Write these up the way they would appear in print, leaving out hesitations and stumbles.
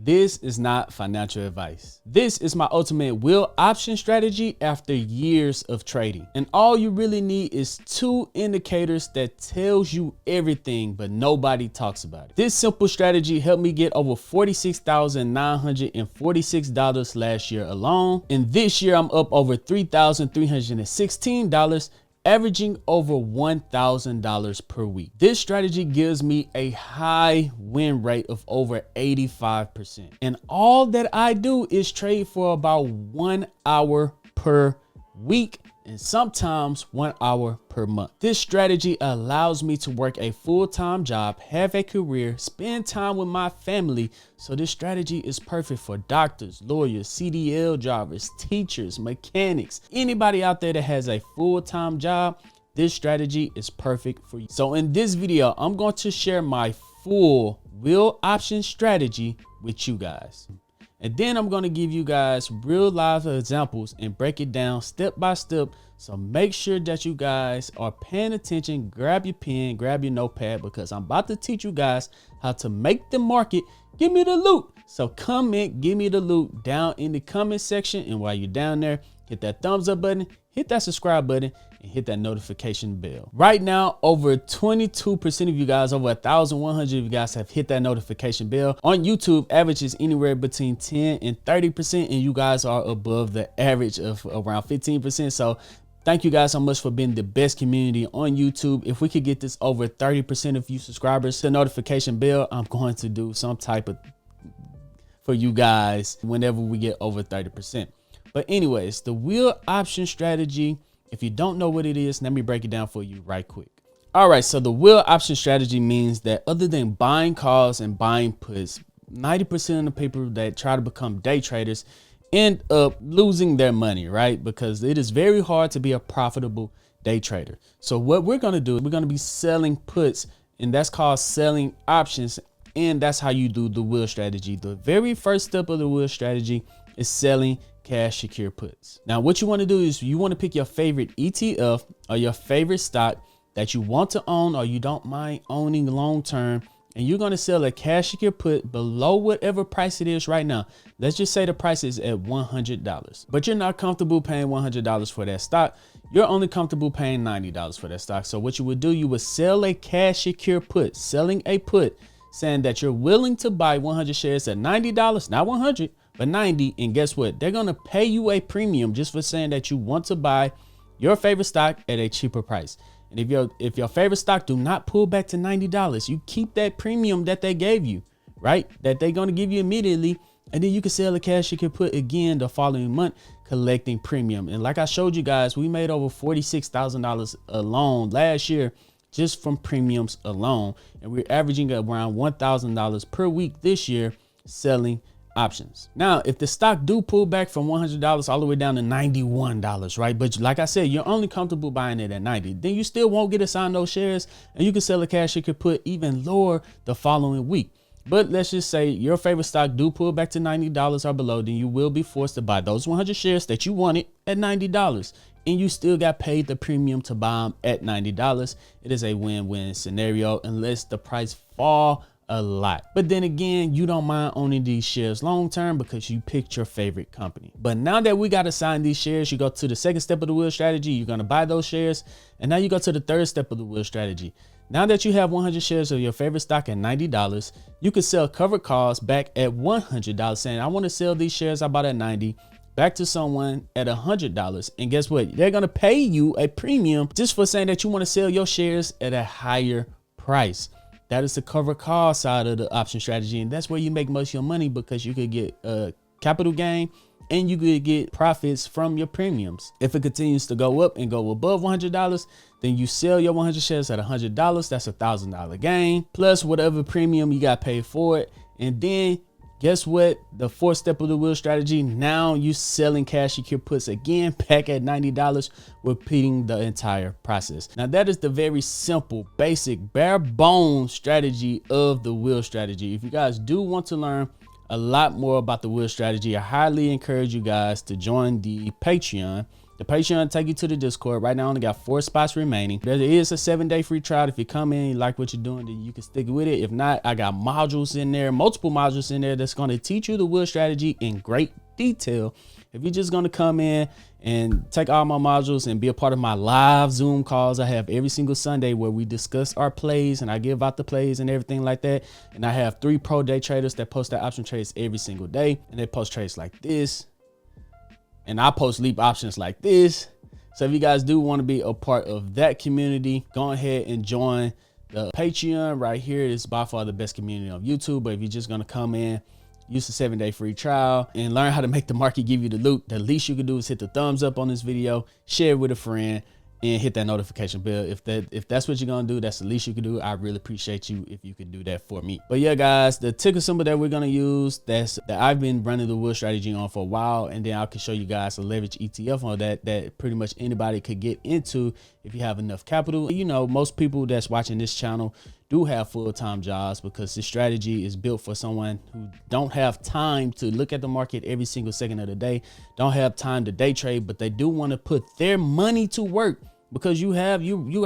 This is not financial advice. This is my ultimate wheel option strategy after years of trading. And all you really need is 2 indicators that tells you everything, but nobody talks about it. This simple strategy helped me get over $46,946 last year alone. And this year I'm up over $3,316, averaging over $1,000 per week. This strategy gives me a high win rate of over 85%. And all that I do is trade for about 1 hour per week and sometimes 1 hour per month. This strategy allows me to work a full-time job, have a career, spend time with my family. So this strategy is perfect for doctors, lawyers, CDL drivers, teachers, mechanics, anybody out there that has a full-time job. This strategy is perfect for you. So in this video, I'm going to share my full wheel option strategy with you guys. And then I'm going to give you guys real live examples and break it down step by step. So make sure that you guys are paying attention. Grab your pen, grab your notepad, because I'm about to teach you guys how to make the market give me the loot. So comment, give me the loot down in the comment section. And while you're down there, hit that thumbs up button, hit that subscribe button, and hit that notification bell. Right now, over 22% of you guys, over 1,100 of you guys have hit that notification bell. On YouTube, average is anywhere between 10 and 30%, and you guys are above the average of around 15%. So thank you guys so much for being the best community on YouTube. If we could get this over 30% of you subscribers to the notification bell, I'm going to do some type of for you guys whenever we get over 30%. But anyways, the wheel option strategy, if you don't know what it is, let me break it down for you right quick. All right, so the wheel option strategy means that other than buying calls and buying puts, 90% of the people that try to become day traders end up losing their money, right? Because it is very hard to be a profitable day trader. So what we're going to do, we're going to be selling puts, and that's called selling options. And that's how you do the wheel strategy. The very first step of the wheel strategy is selling cash secure puts. Now, what you want to do is you want to pick your favorite ETF or your favorite stock that you want to own or you don't mind owning long term, and you're going to sell a cash secure put below whatever price it is right now. Let's just say the price is at $100, but you're not comfortable paying $100 for that stock. You're only comfortable paying $90 for that stock. So what you would do, you would sell a cash secure put, selling a put, saying that you're willing to buy 100 shares at $90, not 100, but 90. And guess what? They're going to pay you a premium just for saying that you want to buy your favorite stock at a cheaper price. And if your favorite stock do not pull back to $90, you keep that premium that they gave you, right? That they're going to give you immediately. And then you can sell the cash you can put again the following month, collecting premium. And like I showed you guys, we made over $46,000 alone last year just from premiums alone. And we're averaging around $1,000 per week this year selling options. Now, if the stock do pull back from $100 all the way down to $91, right? But like I said, you're only comfortable buying it at 90. Then you still won't get assigned those shares, and you can sell a cash you could put even lower the following week. But let's just say your favorite stock do pull back to $90 or below, then you will be forced to buy those 100 shares that you wanted at $90. And you still got paid the premium to buy them at $90. It is a win-win scenario unless the price fall a lot. But then again, you don't mind owning these shares long term because you picked your favorite company. But now that we got assigned these shares, you go to the second step of the wheel strategy. You're going to buy those shares. And now you go to the third step of the wheel strategy. Now that you have 100 shares of your favorite stock at $90, you can sell covered calls back at $100, saying, I want to sell these shares I bought at 90 back to someone at $100. And guess what? They're going to pay you a premium just for saying that you want to sell your shares at a higher price. That is the cover call side of the option strategy. And that's where you make most of your money, because you could get a capital gain and you could get profits from your premiums. If it continues to go up and go above $100, then you sell your 100 shares at $100. That's $1,000 gain plus whatever premium you got paid for it. And then guess what? The fourth step of the wheel strategy, now you selling cash secure puts again back at $90, repeating the entire process. Now that is the very simple, basic, bare bones strategy of the wheel strategy. If you guys do want to learn a lot more about the wheel strategy, I highly encourage you guys to join the Patreon. The Patreon take you to the Discord. Right now I only got 4 spots remaining. There is a 7-day free trial. If you come in, you like what you're doing, then you can stick with it. If not, I got modules in there, multiple modules in there that's going to teach you the wheel strategy in great detail. If you're just going to come in and take all my modules and be a part of my live Zoom calls I have every single Sunday, where we discuss our plays and I give out the plays and everything like that. And I have 3 pro day traders that post their option trades every single day, and they post trades like this, and I post leap options like this. So if you guys do want to be a part of that community, go ahead and join the Patreon right here. It's by far the best community on YouTube. But if you're just going to come in, use the 7-day free trial and learn how to make the market give you the loot, the least you can do is hit the thumbs up on this video, share it with a friend, and hit that notification bell. If that's what you're gonna do, that's the least you can do. I really appreciate you if you could do that for me. But yeah, guys, the ticker symbol that we're gonna use, that I've been running the wheel strategy on for a while, and then I can show you guys a leverage ETF on that pretty much anybody could get into if you have enough capital. You know, most people that's watching this channel do have full-time jobs, because this strategy is built for someone who don't have time to look at the market every single second of the day, don't have time to day trade, but they do want to put their money to work, because you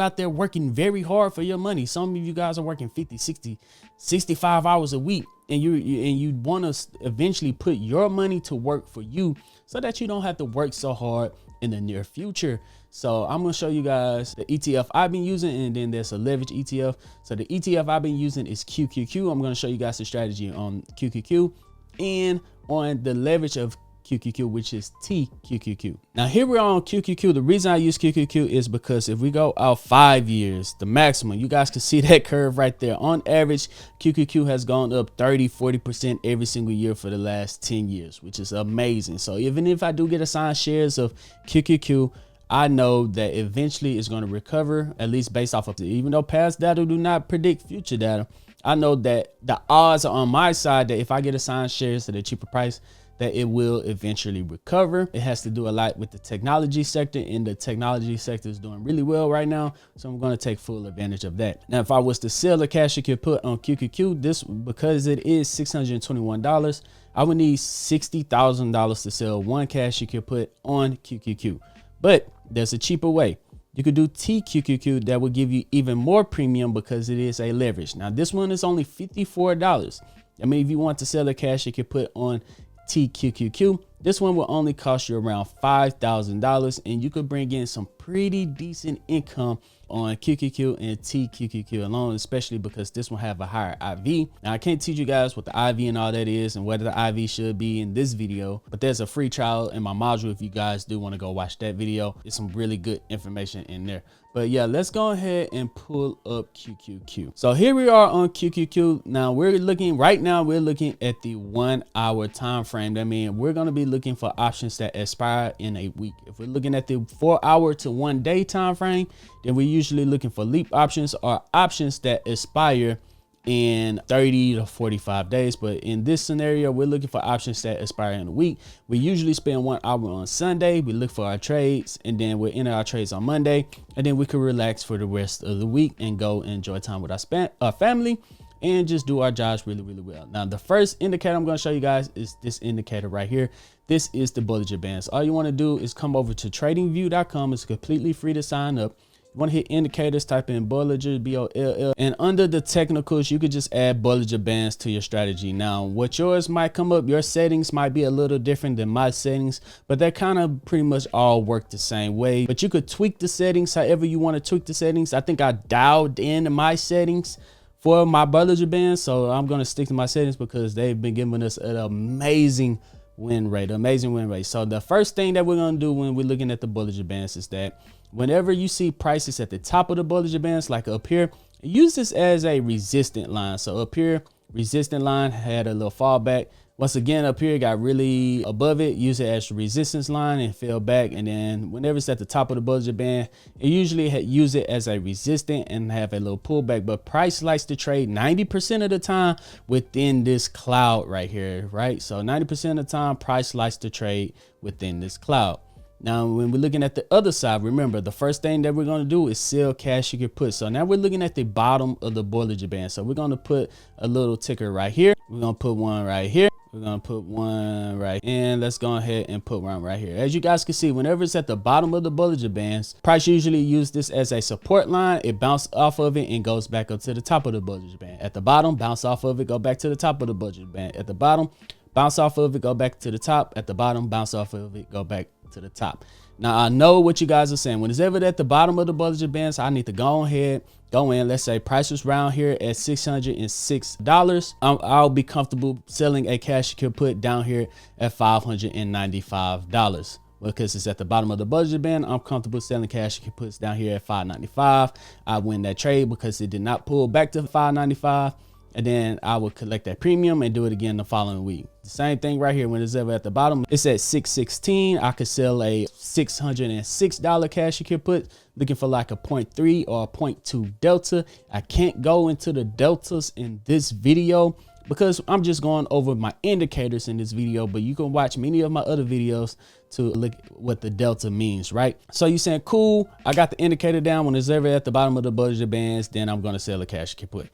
out there working very hard for your money. Some of you guys are working 50, 60, 65 hours a week, and you want to eventually put your money to work for you, so that you don't have to work so hard in the near future. So I'm going to show you guys the ETF I've been using, and then there's a leverage ETF. So the ETF I've been using is QQQ. I'm going to show you guys the strategy on QQQ and on the leverage of QQQ, which is TQQQ. Now here we're on QQQ. The reason I use QQQ is because if we go out 5 years, the maximum, you guys can see that curve right there. On average, QQQ has gone up 30-40% every single year for the last 10 years, which is amazing. So even if I do get assigned shares of QQQ, I know that eventually it's going to recover, at least based off of it. Even though past data do not predict future data, I know that the odds are on my side that if I get assigned shares at a cheaper price, that it will eventually recover. It has to do a lot with the technology sector, and the technology sector is doing really well right now. So I'm going to take full advantage of that. Now, if I was to sell a cash you could put on QQQ, this, because it is $621, I would need $60,000 to sell one cash you could put on QQQ. But there's a cheaper way. You could do TQQQ that will give you even more premium, because it is a leverage. Now this one is only $54. I mean, if you want to sell a cash you could put on TQQQ, this one will only cost you around $5,000, and you could bring in some pretty decent income on QQQ and TQQQ alone, especially because this one have a higher IV. Now I can't teach you guys what the IV and all that is and whether the IV should be in this video, but there's a free trial in my module if you guys do want to go watch that video. There's some really good information in there. But yeah, let's go ahead and pull up QQQ. So here we are on QQQ. Now we're looking at the 1 hour time frame. That means we're going to be looking for options that expire in a week. If we're looking at the 4 hour to 1 day time frame, then we're usually looking for leap options or options that expire in 30 to 45 days. But in this scenario, we're looking for options that expire in a week. We usually spend 1 hour on Sunday. We look for our trades, and then we'll enter our trades on Monday, and then we can relax for the rest of the week and go enjoy time with our family and just do our jobs really, really well. Now, the first indicator I'm going to show you guys is this indicator right here. This is the Bollinger Bands. All you want to do is come over to tradingview.com. It's completely free to sign up. You want to hit indicators, type in Bollinger, B-O-L-L, and under the technicals, you could just add Bollinger Bands to your strategy. Now, what yours might come up, your settings might be a little different than my settings, but they kind of pretty much all work the same way. But you could tweak the settings however you want to tweak the settings. I think I dialed in my settings for my Bollinger Bands, so I'm going to stick to my settings because they've been giving us an amazing win rate. So the first thing that we're going to do when we're looking at the Bollinger Bands is that whenever you see prices at the top of the Bollinger Bands, like up here, use this as a resistant line. So up here, resistant line had a little fallback. Once again, up here, got really above it, use it as the resistance line and fell back. And then whenever it's at the top of the Bollinger Band, it usually use it as a resistant and have a little pullback. But price likes to trade 90% of the time within this cloud right here, right? So 90% of the time, price likes to trade within this cloud. Now, when we're looking at the other side, remember, the first thing that we're going to do is sell cash you can put. So now we're looking at the bottom of the Bollinger Band. So we're going to put a little ticker right here. We're going to put one right here. We're gonna put one right, and let's go ahead and put one right here. As you guys can see, whenever it's at the bottom of the Bollinger Bands, price usually use this as a support line. It bounces off of it and goes back up to the top of the Bollinger Band. At the bottom, bounce off of it, go back to the top of the Bollinger Band. At the bottom, bounce off of it, go back to the top. At the bottom, bounce off of it, go back to the top. Now, I know what you guys are saying. When it's ever at the bottom of the Bollinger Bands, I need to go ahead, go in. Let's say price was around here at $606. I'll be comfortable selling a cash secure put down here at $595. Because it's at the bottom of the Bollinger Band, I'm comfortable selling cash secure puts down here at $595. I win that trade because it did not pull back to $595. And then I will collect that premium and do it again the following week. The same thing right here. When it's ever at the bottom, it's at $616. I could sell a $606 cash secure put, looking for like a 0.3 or a 0.2 delta. I can't go into the deltas in this video because I'm just going over my indicators in this video, but you can watch many of my other videos to look at what the delta means, right? So you're saying, cool, I got the indicator down. When it's ever at the bottom of the Bollinger Bands, then I'm going to sell a cash secure put.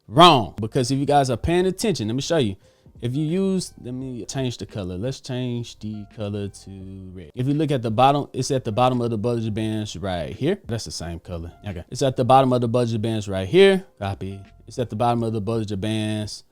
Wrong, because if you guys are paying attention, let me show you. If you use, let me change the color. Let's change the color to red. If you look at the bottom, it's at the bottom of the Bollinger Bands right here. That's the same color. Okay. It's at the bottom of the Bollinger Bands right here. Copy. It's at the bottom of the Bollinger Bands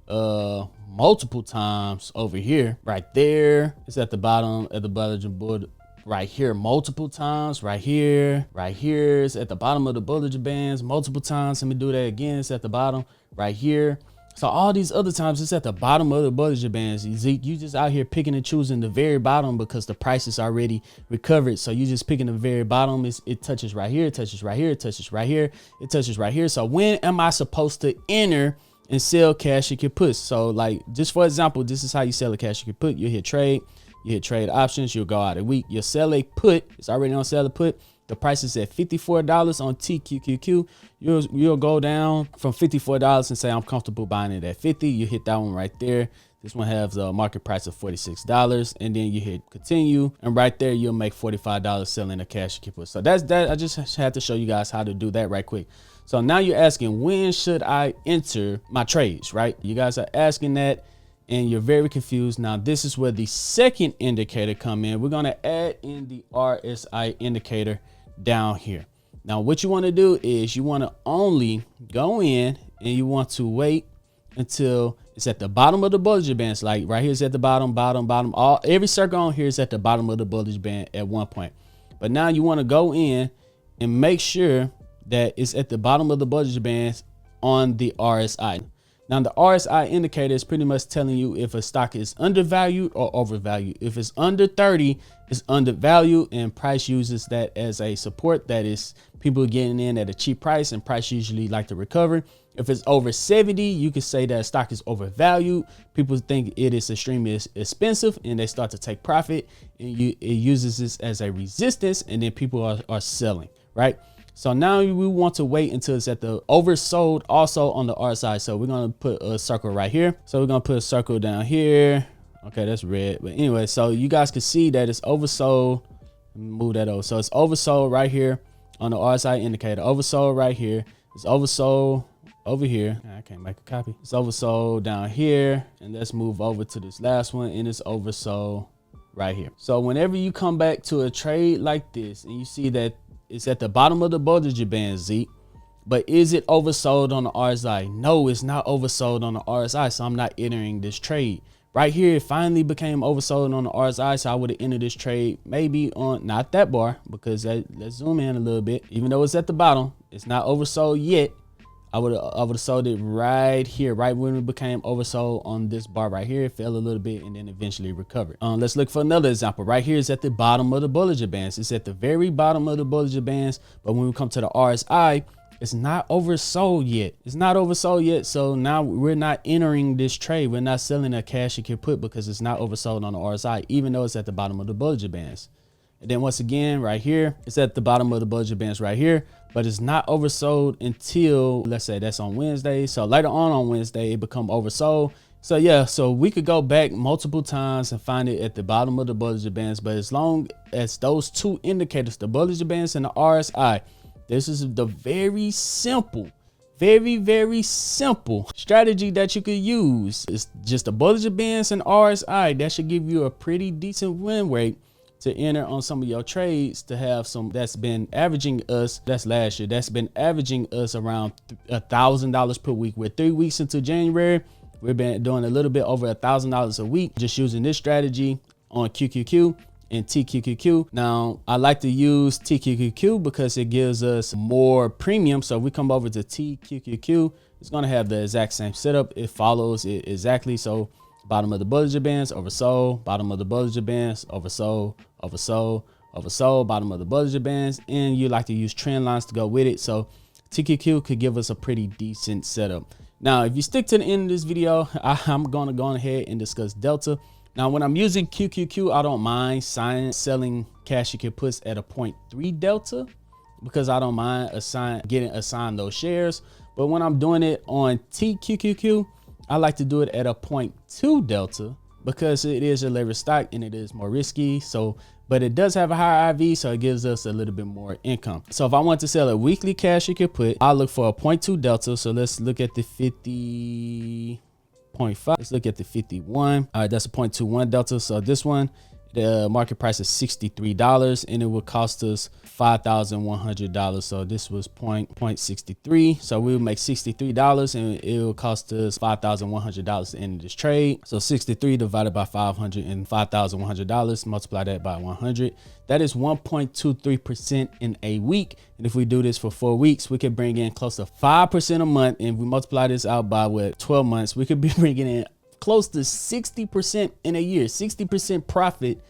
multiple times over here. Right there. It's at the bottom of the Bollinger Band right here multiple times. Right here is at the bottom of the Bollinger Bands multiple times. Let me do that again. It's at the bottom right here. So all these other times it's at the bottom of the Bollinger Bands. Zeke, you just out here picking and choosing the very bottom because the price is already recovered. So you just picking the very bottom. It touches right here, it touches right here, it touches right here, it touches right here. So when am I supposed to enter and sell cash secure puts? So like, just for example, this is how you sell a cash secure put. You hit trade. You hit trade options, you'll go out a week, you'll sell a put. It's already on sell a put. The price is at $54 on TQQQ. You'll go down from $54 and say, I'm comfortable buying it at $50. You hit that one right there. This one has a market price of $46, and then you hit continue, and right there you'll make $45 selling a cash secure put. So that's that. I just had to show you guys how to do that right quick. So now you're asking, when should I enter my trades, right? You guys are asking that, and you're very confused. Now, this is where the second indicator come in. We're going to add in the RSI indicator down here. Now, what you want to do is you want to only go in and you want to wait until it's at the bottom of the Bollinger Bands. Like right here is at the bottom. Every circle on here is at the bottom of the Bollinger Band at one point. But now you want to go in and make sure that it's at the bottom of the Bollinger Bands on the RSI. Now, the RSI indicator is pretty much telling you if a stock is undervalued or overvalued. If it's under 30, it's undervalued, and price uses that as a support. That is people getting in at a cheap price, and price usually like to recover. If it's over 70, you can say that stock is overvalued. People think it is extremely expensive, and they start to take profit, and it uses this as a resistance, and then people are selling, right? So now we want to wait until it's at the oversold also on the RSI. So we're going to put a circle right here. So we're going to put a circle down here. Okay, that's red. But anyway, so you guys can see that it's oversold. Let me move that over. So it's oversold right here on the RSI indicator. Oversold right here. It's oversold over here. I can't make a copy. It's oversold down here. And let's move over to this last one. And it's oversold right here. So whenever you come back to a trade like this and you see that it's at the bottom of the Bollinger Band, Zeke, but is it oversold on the RSI? No, it's not oversold on the RSI, so I'm not entering this trade. Right here, it finally became oversold on the RSI, so I would have entered this trade maybe on, not that bar, because let's zoom in a little bit. Even though it's at the bottom, it's not oversold yet. I would have sold it right here, right when it became oversold on this bar right here. It fell a little bit and then eventually recovered. Let's look for another example. Right here is at the bottom of the Bollinger Bands. It's at the very bottom of the Bollinger Bands, but when we come to the RSI, it's not oversold yet. It's not oversold yet, so now we're not entering this trade. We're not selling a cash secure put because it's not oversold on the RSI, even though it's at the bottom of the Bollinger Bands. And then once again, right here, it's at the bottom of the Bollinger Bands right here, but it's not oversold until, let's say that's on Wednesday. So later on Wednesday, it become oversold. So yeah, so we could go back multiple times and find it at the bottom of the Bollinger Bands. But as long as those two indicators, the Bollinger Bands and the RSI, this is the very simple Very, very simple strategy that you could use. It's just the Bollinger Bands and RSI. That should give you a pretty decent win rate to enter on some of your trades, to have some that's been averaging us, that's last year, that's been averaging us around $1,000 per week. We're 3 weeks into January. We've been doing a little bit over $1,000 a week just using this strategy on QQQ and TQQQ. Now, I like to use TQQQ because it gives us more premium. So if we come over to TQQQ, it's going to have the exact same setup. It follows it exactly. So bottom of the Bollinger Bands, oversold, bottom of the Bollinger Bands, oversold, oversold, oversold, bottom of the Bollinger Bands, and you like to use trend lines to go with it. So TQQ could give us a pretty decent setup. Now, if you stick to the end of this video, I'm going to go ahead and discuss Delta. Now, when I'm using QQQ, I don't mind selling cash you can put at a 0.3 Delta, because I don't mind getting assigned those shares. But when I'm doing it on TQQQ, I like to do it at a 0.2 Delta because it is a leveraged stock and it is more risky. So, but it does have a higher IV, so it gives us a little bit more income. So if I want to sell a weekly cash you could put, I'll look for a 0.2 Delta. So let's look at the 50.5. Let's look at the 51. All right, that's a 0.21 Delta. So this one, the market price is $63 and it will cost us $5,100. So this was 0.63. So we'll make $63 and it will cost us $5,100 to end this trade. So 63 divided by 500 and $5,100, multiply that by 100. That is 1.23% in a week. And if we do this for 4 weeks, we could bring in close to 5% a month. And if we multiply this out by 12 months, we could be bringing in close to 60% in a year, 60% profit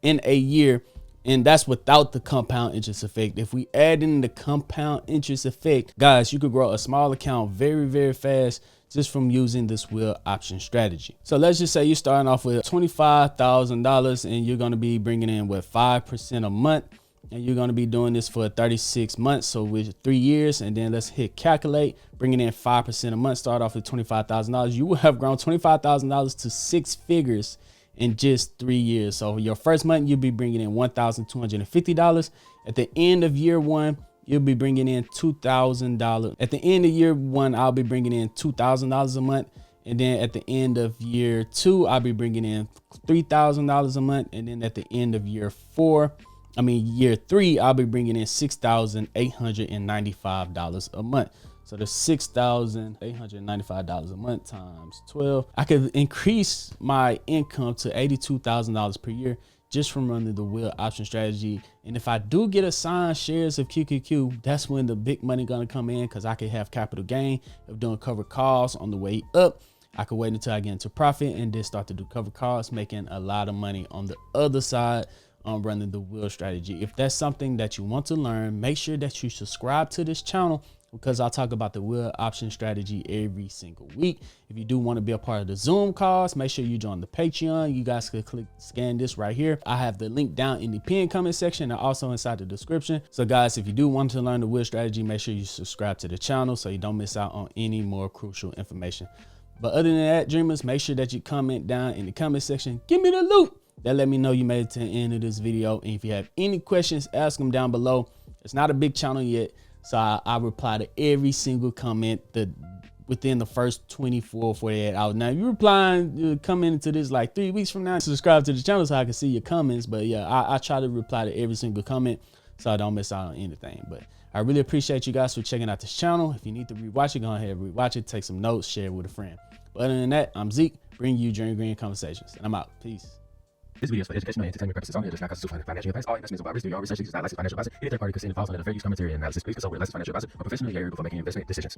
in a year. And that's without the compound interest effect. If we add in the compound interest effect, guys, you could grow a small account very, very fast just from using this wheel option strategy. So let's just say you're starting off with $25,000 and you're going to be bringing in with 5% a month. And you're going to be doing this for 36 months. So with 3 years, and then let's hit calculate, bringing in 5% a month, start off with $25,000. You will have grown $25,000 to 6 figures in just 3 years. So your first month, you'll be bringing in $1,250. At the end of year one, you'll be bringing in $2,000. At the end of year one, I'll be bringing in $2,000 a month. And then at the end of year two, I'll be bringing in $3,000 a month. And then at the end of year year three, I'll be bringing in $6,895 a month. So the $6,895 a month times 12, I could increase my income to $82,000 per year just from running the wheel option strategy. And if I do get assigned shares of QQQ, that's when the big money gonna come in, because I could have capital gain of doing covered calls on the way up. I could wait until I get into profit and then start to do covered calls, making a lot of money on the other side on running the wheel strategy. If that's something that you want to learn, make sure that you subscribe to this channel, because I'll talk about the wheel option strategy every single week. If you do want to be a part of the Zoom calls, make sure you join the Patreon. You guys could scan this right here. I have the link down in the pinned comment section and also inside the description. So guys, if you do want to learn the wheel strategy, make sure you subscribe to the channel so you don't miss out on any more crucial information. But other than that, dreamers, make sure that you comment down in the comment section. Give me the loot. That let me know you made it to the end of this video. And if you have any questions, ask them down below. It's not a big channel yet, so I reply to every single comment within the first 24, 48 hours. Now, if you're coming into this like 3 weeks from now, subscribe to the channel so I can see your comments. But yeah, I try to reply to every single comment so I don't miss out on anything. But I really appreciate you guys for checking out this channel. If you need to rewatch it, go ahead and rewatch it, take some notes, share it with a friend. But other than that, I'm Zeke, bringing you Journey Green Conversations, and I'm out. Peace. This video is for educational and entertainment purposes only. It does not constitute financial advice. All investments are risk. Do your research. It does not licensed financial advisor. Any third party considered involved in the fair use commentary and analysis. Please consult with a licensed financial advisor or professional area before making investment decisions.